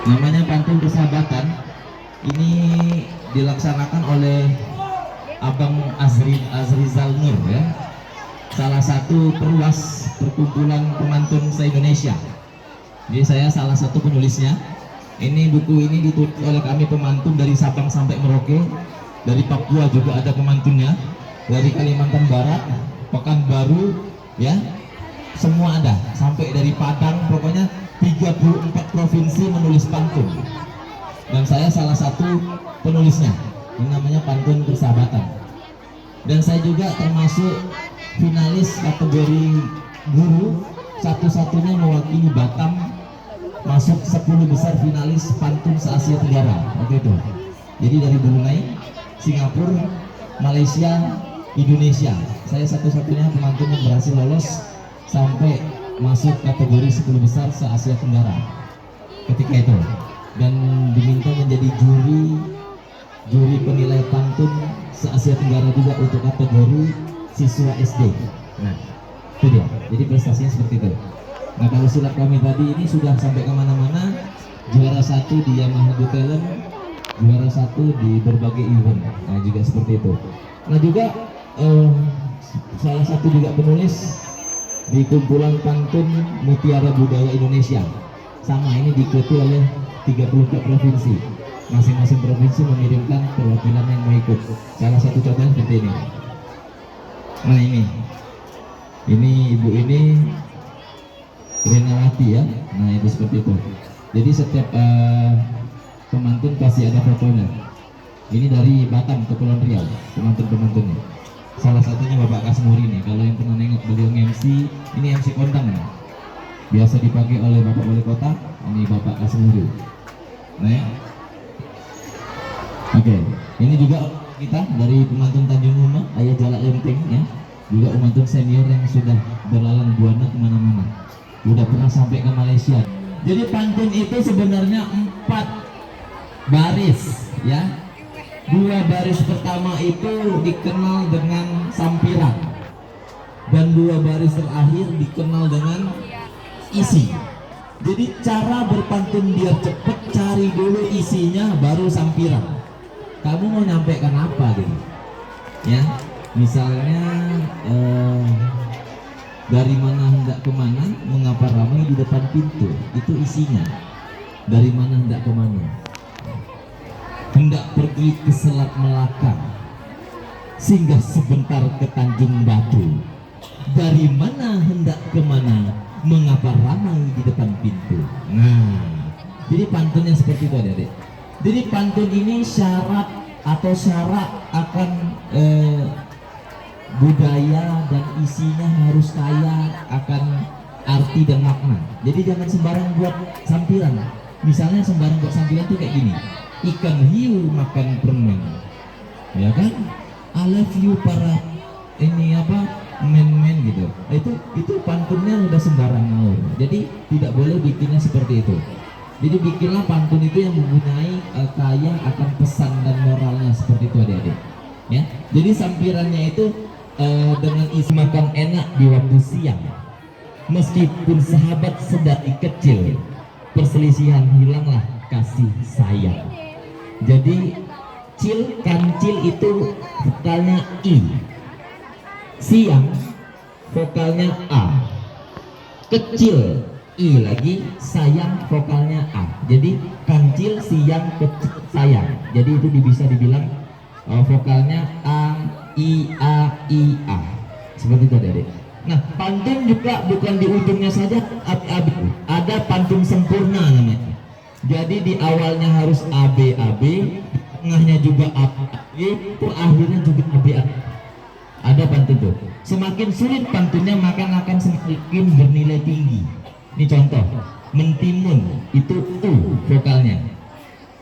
Namanya pantun persahabatan. Ini dilaksanakan oleh Abang Azrizal Nur ya, salah satu perluas perkumpulan pemantun se-Indonesia. Jadi saya salah satu penulisnya. Ini buku ini ditulis oleh kami pemantun dari Sabang sampai Merauke. Dari Papua juga ada pemantunnya. Dari Kalimantan Barat, Pekanbaru, ya, semua ada. Sampai dari Padang, pokoknya 34 provinsi menulis pantun. Dan saya salah satu penulisnya. Ini namanya pantun persahabatan. Dan saya juga termasuk finalis kategori guru, satu-satunya mewakili Batam masuk 10 besar finalis pantun se-Asia Tenggara waktu itu. Jadi dari Brunei, Singapura, Malaysia, Indonesia, saya satu-satunya pemantun yang berhasil lolos sampai masuk kategori 10 besar se-Asia Tenggara ketika itu, dan diminta menjadi juri penilai pantun se-Asia Tenggara juga untuk kategori siswa SD. Nah, itu dia. Jadi prestasinya seperti itu. Nah, kalau silat kami tadi ini sudah sampai kemana-mana, juara 1 di Yamaha Go Talent, juara 1 di berbagai event. Nah, juga seperti itu. Nah, juga salah satu juga penulis di kumpulan pantun Mutiara Budaya Indonesia. Sama, ini diikuti oleh 34 provinsi. Masing-masing provinsi mengirimkan perwakilan yang mau ikut. Salah satu contohnya seperti ini. Nah, ini ibu ini Renawati ya. Nah, itu seperti itu. Jadi setiap pemantun pasti ada fotonya. Ini dari Batam, Kepulauan Riau, pemantun-pemantunnya. Salah satunya Bapak Kasmuri nih. Kalau yang pernah nengok beliau MC, ini MC kondang nih. Biasa dipakai oleh Bapak Wali Kota. Ini Bapak Kasmuri. Nah ya. Oke, ini juga kita dari pemantun Tanjung Uma, Ayah Jalak Lempeng ya. Juga pemantun senior yang sudah berlalang buana kemana-mana. Udah pernah sampai ke Malaysia. Jadi pantun itu sebenarnya 4 baris ya. 2 baris pertama itu dikenal dengan sampiran, dan 2 baris terakhir dikenal dengan isi. Jadi cara berpantun biar cepet, cari dulu isinya baru sampiran. Kamu mau nyampaikan apa gitu ya, misalnya dari mana hendak kemana, mengapa ramai di depan pintu, itu isinya. Dari mana hendak kemana, hendak pergi ke Selat Melaka, singgah sebentar ke Tanjung Batu. Dari mana hendak kemana, mengapa ramai di depan pintu. Nah, jadi pantun yang seperti itu adik-adik. Jadi pantun ini syarat atau syarat akan budaya dan isinya harus kaya akan arti dan makna. Jadi jangan sembarang buat sampiran. Misalnya sembarang buat sampiran tuh kayak gini, ikan hiu makan permen, ya kan? I love you para ini apa men-men gitu. Itu pantunnya udah sembarang ngawur. Jadi tidak boleh bikinnya seperti itu. Jadi bikinlah pantun itu yang mempunyai kaya akan pesan dan moralnya seperti itu adik-adik. Ya. Jadi sampirannya itu dengan isi makan enak di waktu siang. Meskipun sahabat sedari kecil, perselisihan hilanglah kasih sayang. Jadi kancil itu vokalnya I, siang vokalnya A, kecil I lagi, sayang vokalnya A. Jadi kancil, siang, kecil, sayang. Jadi itu bisa dibilang vokalnya A, I, A, I, A. Seperti itu adik. Nah, pantun juga bukan di ujungnya saja abi-abi. Ada pantun sempurna namanya. Jadi di awalnya harus AB-AB, tengahnya juga AB, akhirnya juga AB-AB. Ada pantun tuh. Semakin sulit pantunnya maka akan semakin bernilai tinggi. Ini contoh, mentimun itu U vokalnya.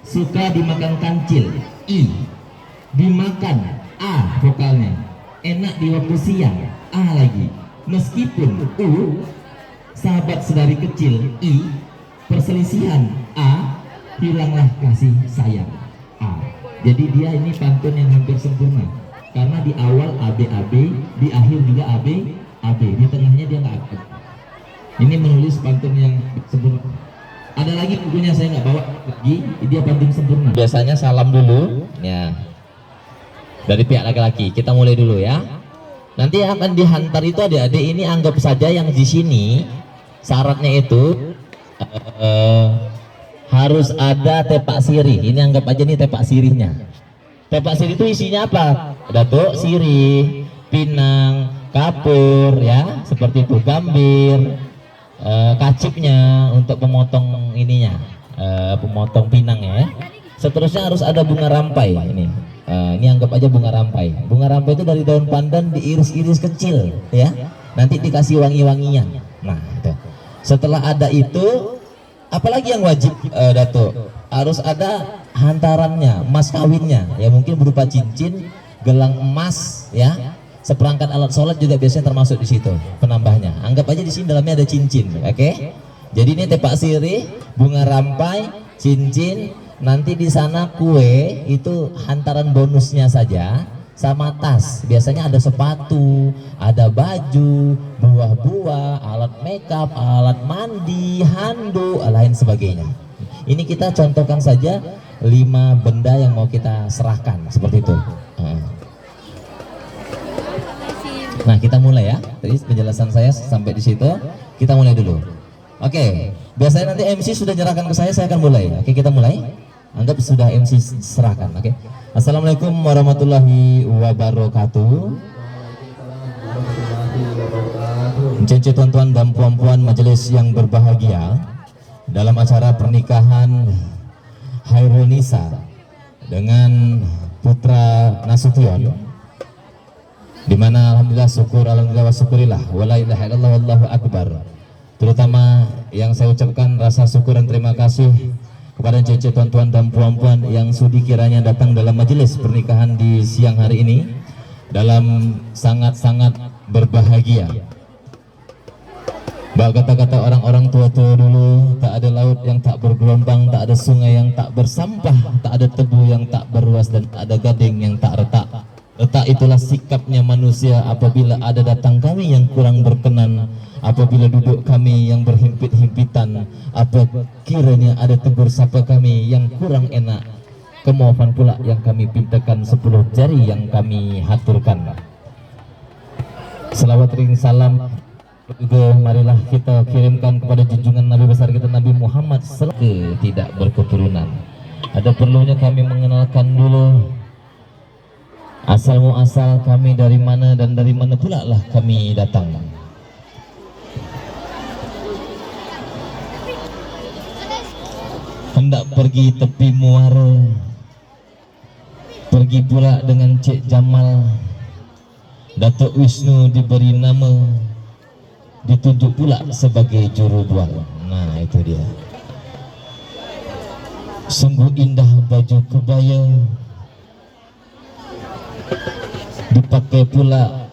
Suka dimakan kancil, I. Dimakan, A vokalnya. Enak di waktu siang, A lagi. Meskipun U, sahabat sedari kecil, I. Perselisihan, A. Hilanglah kasih sayang, A. Jadi dia ini pantun yang hampir sempurna. Karena di awal AB-AB, di akhir juga AB-AB, di tengahnya dia nggak ada. Ini menulis pantun yang sempurna. Ada lagi bukunya saya nggak bawa pergi, dia penting sempurna. Biasanya salam dulu, ya. Dari pihak laki-laki, kita mulai dulu ya. Nanti yang akan dihantar itu adik-adik ini anggap saja yang di sini syaratnya itu harus ada tepak sirih. Ini anggap aja nih tepak sirihnya. Tepak sirih itu isinya apa? Datuk sirih, pinang, kapur, ya, seperti itu, gambir, kacipnya untuk pemotong ininya, pemotong pinang ya. Seterusnya harus ada bunga rampai ini. Ini anggap aja bunga rampai. Bunga rampai itu dari daun pandan diiris-iris kecil, ya. Nanti dikasih wangi-wangian. Nah, itu. Setelah ada itu, apalagi yang wajib, Datuk? Harus ada hantarannya, mas kawinnya, ya mungkin berupa cincin, gelang emas, ya. Seperangkat alat sholat juga biasanya termasuk di situ penambahnya. Anggap aja di sini dalamnya ada cincin, oke? Jadi ini tepak sirih, bunga rampai, cincin. Nanti di sana kue itu hantaran bonusnya saja, sama tas. Biasanya ada sepatu, ada baju, buah-buah, alat makeup, alat mandi, handuk, lain sebagainya. Ini kita contohkan saja 5 benda yang mau kita serahkan seperti itu. Nah, kita mulai ya. Tadi penjelasan saya sampai di situ. Kita mulai dulu. Oke. Biasanya nanti MC sudah nyerahkan ke saya akan mulai. Oke, kita mulai. Anggap sudah MC serahkan. Oke. Assalamualaikum warahmatullahi wabarakatuh. Cincin tuan-tuan dan puan-puan majelis yang berbahagia, dalam acara pernikahan Hairul Nisa dengan Putra Nasution, di mana alhamdulillah syukur, alhamdulillah wa syukurillah, wala ilaha illallah wallahu akbar. Terutama yang saya ucapkan rasa syukur dan terima kasih kepada cece tuan-tuan dan puan-puan yang sudi kiranya datang dalam majelis pernikahan di siang hari ini dalam sangat-sangat berbahagia. Bak kata-kata orang-orang tua-tua dulu, tak ada laut yang tak bergelombang, tak ada sungai yang tak bersampah, tak ada tebu yang tak berluas, dan tak ada gading yang tak retak. Letak itulah sikapnya manusia apabila ada datang kami yang kurang berkenan, apabila duduk kami yang berhimpit-himpitan, apa kiranya ada tegur sapa kami yang kurang enak, kemaafan pula yang kami pintakan 10 jari yang kami haturkan. Selawat ring salam juga marilah kita kirimkan kepada junjungan Nabi besar kita Nabi Muhammad sallallahu tidak berketurunan. Ada perlunya kami mengenalkan dulu asal muasal kami dari mana dan dari mana pula lah kami datang. Hendak pergi tepi muara, pergi pula dengan Cik Jamal. Datuk Wisnu diberi nama, ditunjuk pula sebagai juru bual. Nah, itu dia. Sungguh indah baju kebaya, dipakai pula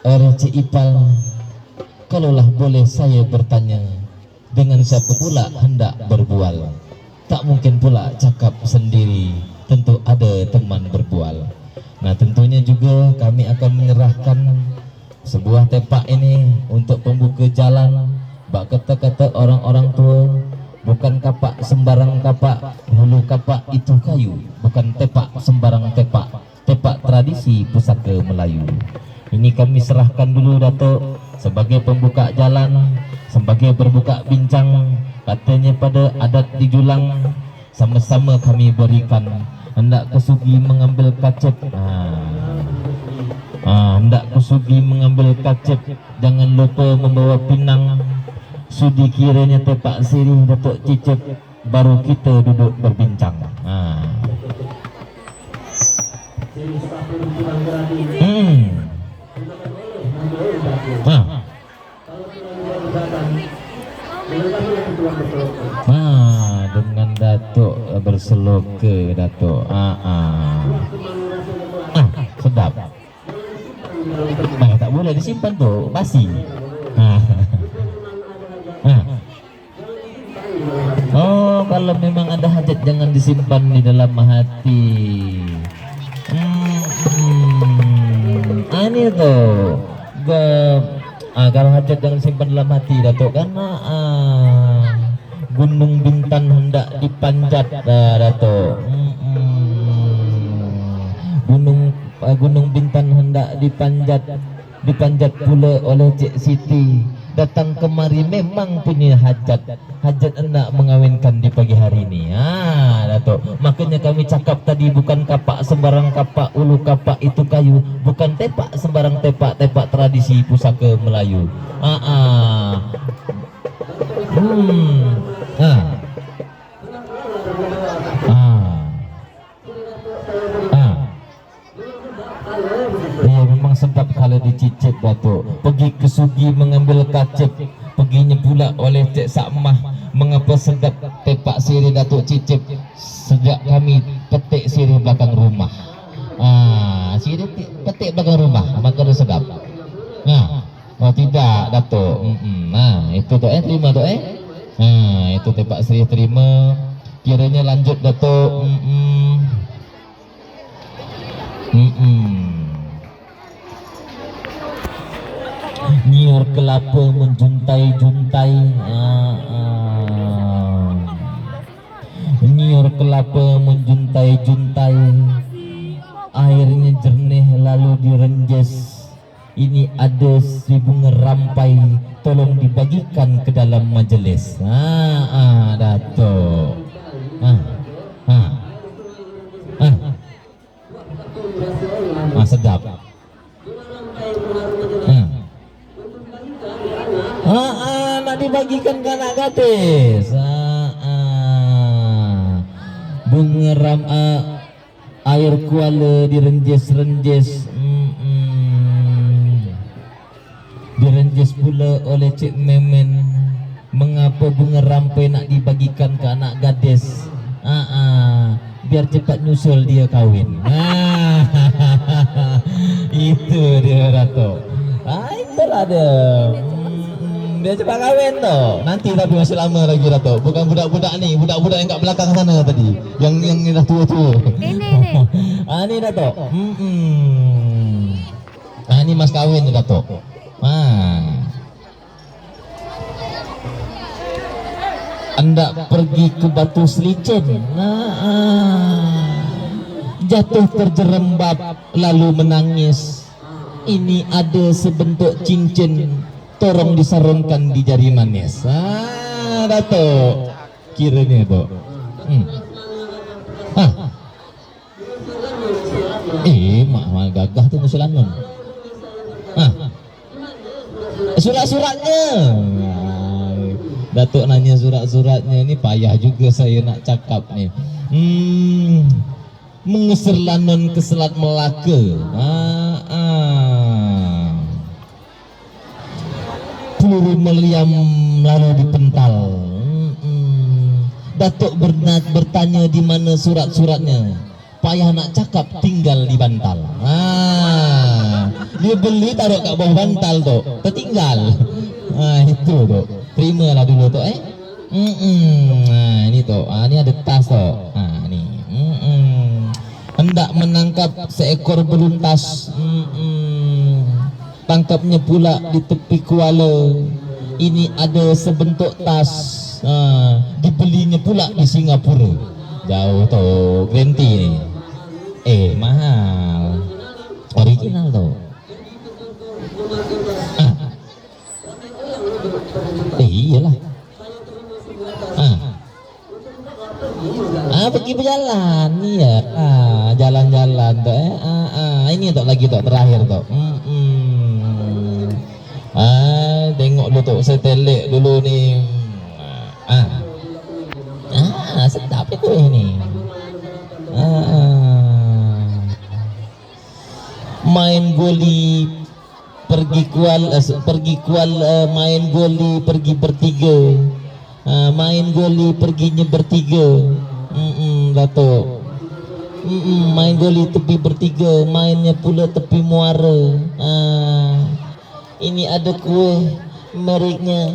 oleh Cik Ipal. Kalaulah boleh saya bertanya, dengan siapa pula hendak berbual? Tak mungkin pula cakap sendiri, tentu ada teman berbual. Nah, tentunya juga kami akan menyerahkan sebuah tepak ini untuk pembuka jalan. Bak kata-kata orang-orang tua, bukan kapak sembarang kapak, hulu kapak itu kayu, bukan tepak sembarang tepak, tepak tradisi pusaka Melayu. Ini kami serahkan dulu Datuk sebagai pembuka jalan, sebagai berbuka bincang. Katanya pada adat di Julang, sama-sama kami berikan. Hendak kesugi mengambil kacep, hendak kesugi mengambil kacep, jangan lupa membawa pinang. Sudi kiranya tepak sirih Datuk cicep, baru kita duduk berbincang. Dengan Datuk berseloke Datuk. Sedap. Tak boleh disimpan tuh, basi. Oh, kalau memang ada hajat jangan disimpan di dalam hati. Ini tuh. Kalau hajat jangan simpan dalam hati Datuk, karena Gunung Bintan hendak dipanjat, Dato. Gunung Bintan hendak dipanjat pula oleh Cik Siti. Datang kemari memang punya hajat hendak mengawinkan di pagi hari ini. Dato. Makanya kami cakap tadi, bukan kapak sembarang kapak, ulu kapak itu kayu, bukan tepak sembarang tepak tradisi pusaka Melayu. Dia memang sedap kalau dicicip, Datuk. Pergi ke Sugi mengambil kacip, perginya pula oleh Cik Sakmah. Mengapa sedap tepak sirih Datuk cicip? Sejak kami petik sirih belakang rumah. Sirih petik belakang rumah, maka dia sedap. Oh tidak, Datuk. Itu tu terima tu itu tepak sirih terima. Kiranya lanjut, Datuk. Nyiur kelapa menjuntai-juntai, nyiur kelapa menjuntai-juntai, airnya jernih lalu direnjes. Ini ada 1000 ngerampai, tolong dibagikan ke dalam majelis. Datuk. Sedap. Nak dibagikan ke anak gadis. Bunga air kuala direnjes-renjes, direnjes pula oleh Cik Memen. Mengapa bunga rampai nak dibagikan ke anak gadis? Biar cepat nyusul dia kawin. Itu dia, Dato. Itulah dia. Dia cepat kawin toh. Nanti tapi masih lama lagi, Dato. Bukan budak-budak ni, budak-budak yang kat belakang sana tadi, yang dah tua-tua. Ni Dato. Ni mas kawin tu, Dato. Hendak pergi ke Batu Selicin, jatuh terjerembab lalu menangis. Ini ada sebentuk cincin, tolong disarungkan di jari manis. Datuk, kiranya tu. Mak gagah tu musulanun. Surat-suratnya. Datuk nanya surat-suratnya, ni payah juga saya nak cakap ni. Mengeser lanon ke Selat Melaka. Peluru meriam lalu dipental. Datuk bertanya di mana surat-suratnya. Payah nak cakap, tinggal di bantal. Dia beli taruh kat bawah bantal tu, tertinggal. Itu tu. Terimalah dulu tu ini tu. Ni ada tas tu. Ni. Hendak menangkap seekor beluntas. Tangkapnya pula di tepi kuala. Ini ada sebentuk tas. Dibelinya pula di Singapura. Jauh tu, garanti ni. Mahal. Original tu. Iyalah. Pergi berjalan, iya. Jalan-jalan tu. Ini tu lagi tu terakhir tu. Tengok dulu tu, saya telik dulu ni. Sedap itu ini. Main goli, pergi kual, main goli, pergi bertiga. Main goli, perginya bertiga. Datuk. Main goli tepi bertiga, mainnya pula tepi muara. Ini ada kue, mereknya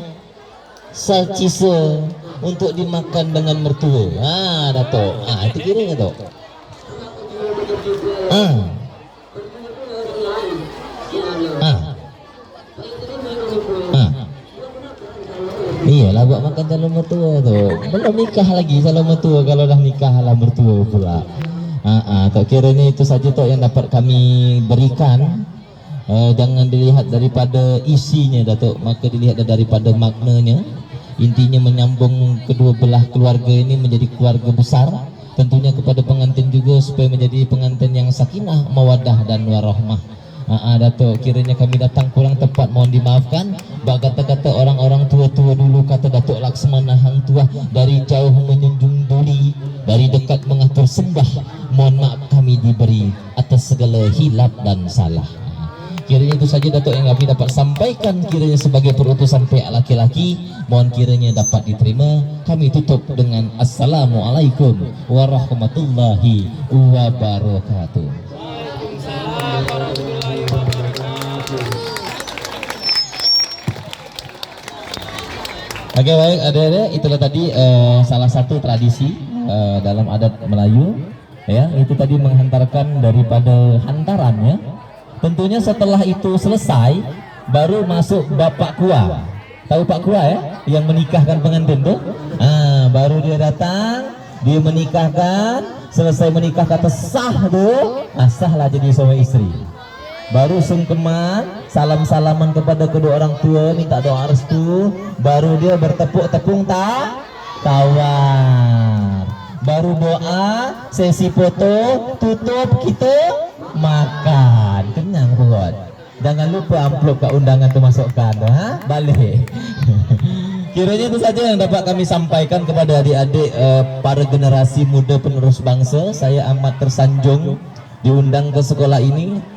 salcisa, untuk dimakan dengan mertua. Datuk. Itu kiranya tu. Iyalah buat makan. doakan calon mertua tuh. Belum nikah lagi calon mertua, kalau dah nikah lah mertua pula. Tak kiranya itu saja tuh yang dapat kami berikan. Jangan dilihat daripada isinya Datuk, maka dilihat daripada maknanya. Intinya menyambung kedua belah keluarga ini menjadi keluarga besar. Tentunya kepada pengantin juga supaya menjadi pengantin yang sakinah, mawaddah dan warahmah. Datuk, kiranya kami datang kurang tepat, mohon dimaafkan. Kata-kata orang-orang tua-tua dulu, kata Datuk Laksmana Hang Tuah, dari jauh menjunjung duli, dari dekat mengatur sembah. Mohon maaf kami diberi atas segala hilap dan salah. Kiranya itu saja Datuk yang kami dapat sampaikan, kiranya sebagai perutusan pihak laki-laki. Mohon kiranya dapat diterima. Kami tutup dengan Assalamualaikum warahmatullahi wabarakatuh. Oke, baik adik-adik, itulah tadi salah satu tradisi dalam adat Melayu, ya, itu tadi menghantarkan daripada hantarannya. Tentunya setelah itu selesai baru masuk Bapak Kua. Tahu Pak Kua ya, yang menikahkan pengantin tuh. Baru dia datang, dia menikahkan, selesai menikah kata sah tuh, sahlah jadi suami istri. Baru sungkeman, salam-salaman kepada kedua orang tua, minta doa restu, baru dia bertepuk-tepung tawar. Baru doa, sesi foto, tutup, kita makan, kenyang perut. Jangan lupa amplop ke undangan tu masukkan, balik. Kiranya itu saja yang dapat kami sampaikan kepada adik-adik para generasi muda penerus bangsa. Saya amat tersanjung diundang ke sekolah ini.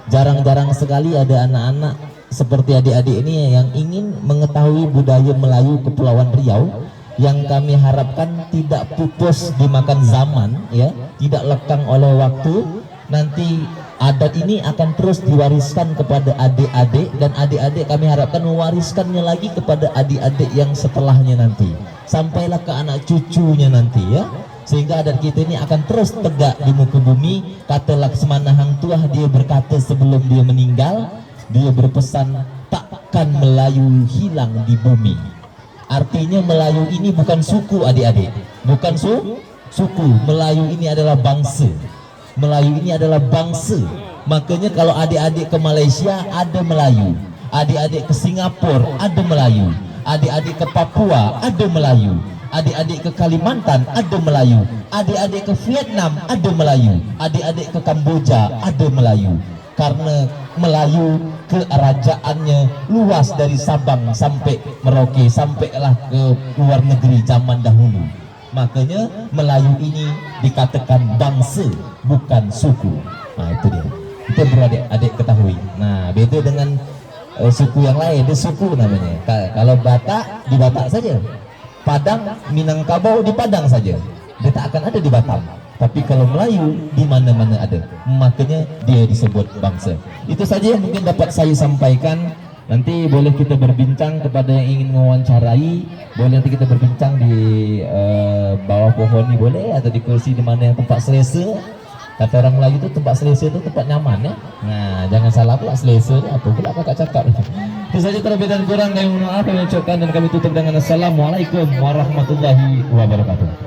Jarang-jarang sekali ada anak-anak seperti adik-adik ini yang ingin mengetahui budaya Melayu Kepulauan Riau, yang kami harapkan tidak pupus dimakan zaman, ya, tidak lekang oleh waktu. Nanti adat ini akan terus diwariskan kepada adik-adik, dan adik-adik kami harapkan mewariskannya lagi kepada adik-adik yang setelahnya nanti, sampailah ke anak cucunya nanti, ya, sehingga adat kita ini akan terus tegak di muka bumi. Kata Laksmana Hang Tuah, dia berkata sebelum dia meninggal, dia berpesan, takkan Melayu hilang di bumi. Artinya Melayu ini bukan suku adik-adik, bukan suku. Melayu ini adalah bangsa. Melayu ini adalah bangsa. Makanya kalau adik-adik ke Malaysia ada Melayu, adik-adik ke Singapura ada Melayu, adik-adik ke Papua ada Melayu, adik-adik ke Kalimantan ada Melayu, adik-adik ke Vietnam ada Melayu, adik-adik ke Kamboja ada Melayu. Karena Melayu kerajaannya luas dari Sabang sampai Merauke, sampailah ke luar negeri zaman dahulu. Makanya Melayu ini dikatakan bangsa, bukan suku. Itu dia. Itu beradik-adik ketahui. Beda dengan suku yang lain, dia suku namanya. Kalau Batak di Batak saja, Padang, Minangkabau di Padang saja, dia tak akan ada di Batam. Tapi kalau Melayu di mana-mana ada, makanya dia disebut bangsa. Itu saja yang mungkin dapat saya sampaikan. Nanti boleh kita berbincang, kepada yang ingin mewawancarai, boleh nanti kita berbincang di bawah pohon ini boleh, atau di kursi di mana yang tempat selesa. Kata orang Melayu itu tempat selesa itu tempat nyaman, ya. Jangan salah pula, selesa apa pula kakak cakap. Itu saja, terlebih dan kurang kami mohon maaf, kami ucapkan dan kami tutup dengan Assalamualaikum warahmatullahi wabarakatuh.